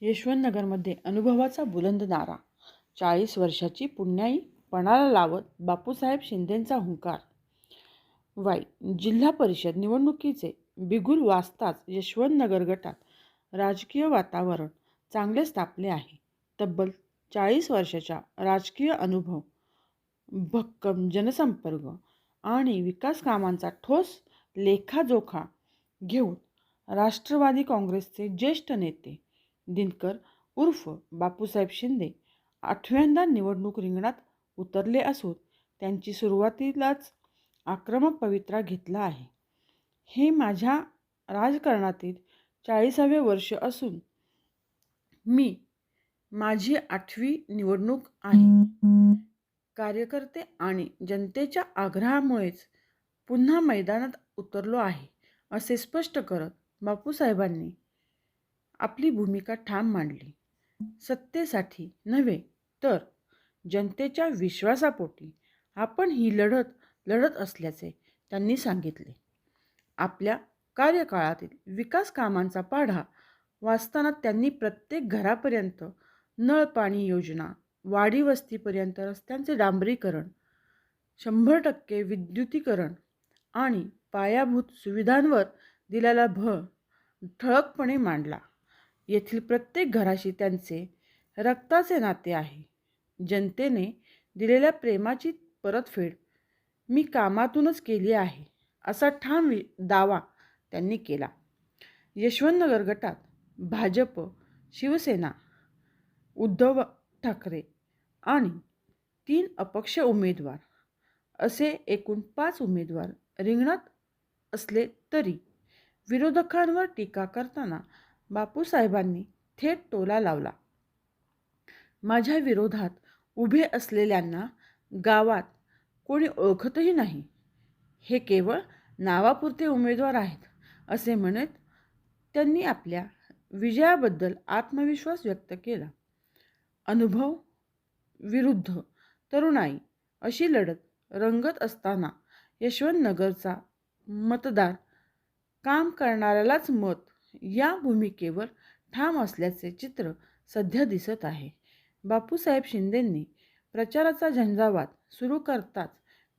यशवंतनगरमध्ये अनुभवाचा बुलंद नारा. 40 वर्षाची पुण्याई पणाला लावत बापूसाहेब शिंदेंचा हुंकार. वाई जिल्हा परिषद निवडणुकीचे बिगुल वाजताच यशवंतनगर गटात राजकीय वातावरण चांगलेच तापले आहे. तब्बल 40 वर्षाचा राजकीय अनुभव, भक्कम जनसंपर्क आणि विकास कामांचा ठोस लेखाजोखा घेऊन राष्ट्रवादी काँग्रेसचे ज्येष्ठ नेते दिनकर उर्फ बापूसाहेब शिंदे 8व्यांदा निवडणूक रिंगणात उतरले असून त्यांची सुरुवातीलाच आक्रमक पवित्रा घेतला आहे. हे माझ्या राजकारणातील 40वे वर्ष असून माझी 8वी निवडणूक आहे. कार्यकर्ते आणि जनतेच्या आग्रहामुळेच पुन्हा मैदानात उतरलो आहे असे स्पष्ट करत बापूसाहेबांनी आपली भूमिका ठाम मांडली. सत्तेसाठी नव्हे तर जनतेच्या विश्वासापोटी आपण ही लढत लढत असल्याचे त्यांनी सांगितले. आपल्या कार्यकाळातील विकास कामांचा पाढा वाचताना त्यांनी प्रत्येक घरापर्यंत नळ पाणी योजना, वाडी वस्तीपर्यंत रस्त्यांचे डांबरीकरण, 100% विद्युतीकरण आणि पायाभूत सुविधांवर दिलेला भर ठळकपणे मांडला. येथील प्रत्येक घराशी त्यांचे रक्ताचे नाते आहे. जनतेने दिलेल्या प्रेमाची परतफेड मी कामातूनच केली आहे असा ठाम दावा त्यांनी केला. यशवंतनगर गटात भाजप, शिवसेना, उद्धव ठाकरे आणि 3 अपक्ष उमेदवार असे एकूण 5 उमेदवार रिंगणात असले तरी विरोधकांवर टीका करताना बापूसाहेबांनी थेट टोला लावला. माझ्या विरोधात उभे असलेल्यांना गावात कोणी ओळखतही नाही. हे केवळ नावापुरते उमेदवार आहेत असे म्हणत त्यांनी आपल्या विजयाबद्दल आत्मविश्वास व्यक्त केला. अनुभव विरुद्ध तरुणाई अशी लढत रंगत असताना यशवंतनगरचा मतदार काम करणाऱ्यालाच मत या भूमिकेवर ठाम असल्याचे चित्र सध्या दिसत आहे. बापूसाहेब शिंदेंनी प्रचाराचा झंझावात सुरू करताच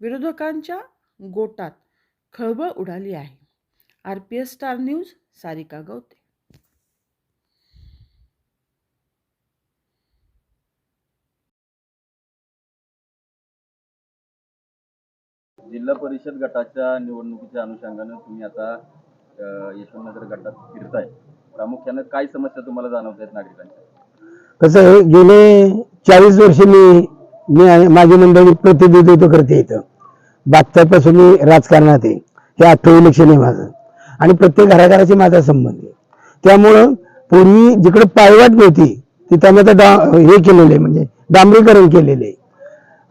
विरोधकांच्या गोटात खळबळ उडाली आहे. RPS star news, Sarika Gavte. जिल्हा परिषद गटाच्या निवडणुकीच्या अनुषंगाने तुम्ही आता यशवंतनगर गटात फिरताय. प्रामुख्याने काय समस्या तुम्हाला जाणवत आहेत नागरिकांच्या? कसं आहे, गेले 40 वर्ष मी माझी मंडळी प्रतिनिधित्व करते. इथं 72 पासून मी राजकारणात आहे. हे 8वं इलेक्शन आहे माझं आणि प्रत्येक घराघराशी माझा संबंध आहे. त्यामुळं पूर्वी जिकडे पायवाट नव्हती तिथं आम्ही आता हे केलेले म्हणजे डांबरीकरण केलेले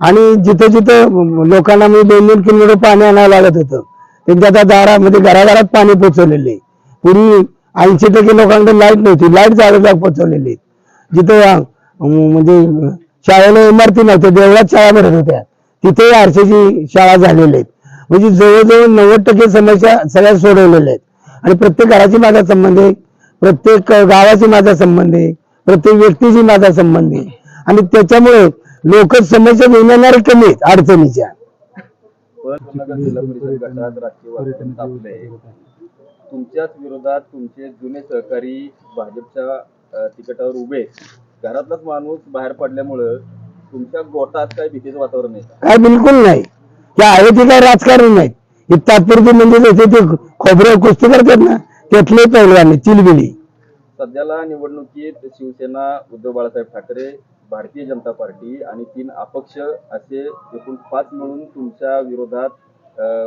आणि जिथं जिथं लोकांना मी 2-2 किलोमीटर पाणी आणायला लागत होतं त्यांच्या आता दारामध्ये घराघरात पाणी पोचवलेले. पूर्वी 80% लोकांकडे लाईट नव्हती, लाईट जागोजाग पोचवलेली. जिथं म्हणजे शाळेला इमारती नव्हत्या, देवळात शाळा भरत होत्या, तिथे आरसीची शाळा झालेल्या आहेत. म्हणजे जवळजवळ 90% समस्या सगळ्या सोडवलेल्या आहेत आणि प्रत्येक घराची माझा संबंध आहे, प्रत्येक गावाची माझा संबंध आहे, प्रत्येक व्यक्तीची माझा संबंध आहे आणि त्याच्यामुळे लोक समस्या मिळणारे कमी आहेत अडचणीच्या. जिल्हा परिषद गटात राजकीय वातावरण तापलंय. तुमच्याच विरोधात तुमचे जुने सहकारी भाजपच्या तिकिटावर उभे, घरातलाच माणूस बाहेर पडल्यामुळं तुमच्या गोटात काय भीतीचं वातावरण नाही? काय बिलकुल नाही. त्या आहे ते काय राजकारण नाही. हे तात्पुरते म्हणजे ते खोबरं कुस्ती करतात ना त्यातले पहिलवान चिलबिली. सध्याला निवडणुकीत शिवसेना, उद्धव बाळासाहेब ठाकरे, भारतीय जनता पार्टी आणि 3 अपक्ष असे एकूण 5 मिळून तुमच्या विरोधात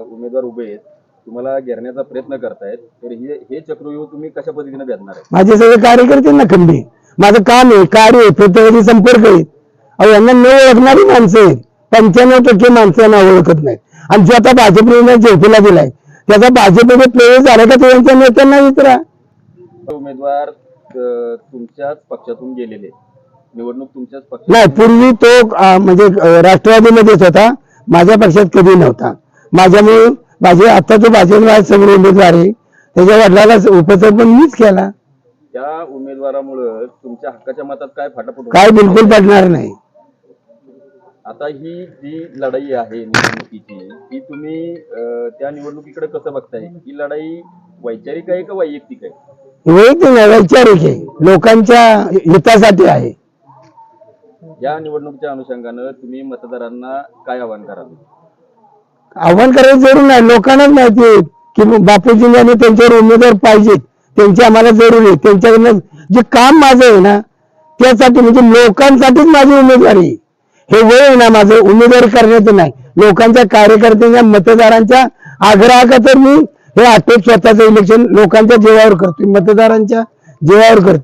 उमेदवार उभे आहेत, तुम्हाला घेरण्याचा प्रयत्न करतायत. तर हे चक्रव्यूह तुम्ही कशा पद्धतीने भेटणार आहे? माझे सगळे कार्यकर्त्यांना खंबी, माझं काम आहे, कार्य आहे, प्रत्येकाशी संपर्क आहे. अहो यांना न ओळखणारी माणसं आहेत. 95% माणसांना ओळखत नाहीत आणि जो आता भाजपने झेपेला दिलाय त्याचा भाजपमध्ये प्लेयर झाला का तो यांच्या नेत्यांना विचारा. उमेदवार तुमच्याच पक्षातून गेलेले, निवडणूक तुमच्याच पक्षात नाही. पूर्वी तो म्हणजे राष्ट्रवादीमध्येच होता, माझ्या पक्षात कधी नव्हता. माझ्यामुळे आता जो भाजप समोर उमेदवार आहे त्याच्या वडिलाला उपसरपंच मीच केला. त्या उमेदवारामुळं तुमच्या हक्काच्या मतात काय फाटाफूट होईल? काय बिलकुल पडणार नाही. आता ही जी लढाई आहे निवडणुकीची, ही तुम्ही त्या निवडणुकीकडे कसं बघताय? ही लढाई वैचारिक आहे का वैयक्तिक आहे? वैयक्तिक नाही, वैचारिक आहे, लोकांच्या हितासाठी आहे. या निवडणुकीच्या अनुषंगानं तुम्ही मतदारांना काय आवाहन कराल? आव्हान करायचं जरूर नाही, लोकांनाच माहिती आहे की बापूजींनी त्यांच्यावर उमेदवार पाहिजेत, त्यांची आम्हाला जरूर आहे. त्यांच्याकडनं जे काम माझं आहे ना त्यासाठी, म्हणजे लोकांसाठीच माझी उमेदवारी. हे वय आहे ना माझं उमेदवारी करण्याचं नाही, लोकांच्या कार्यकर्त्यांच्या मतदारांच्या आग्रहाखातर मी हे आठवत स्वतःचं इलेक्शन लोकांच्या जीवावर करतोय, मतदारांच्या जीवावर करतो.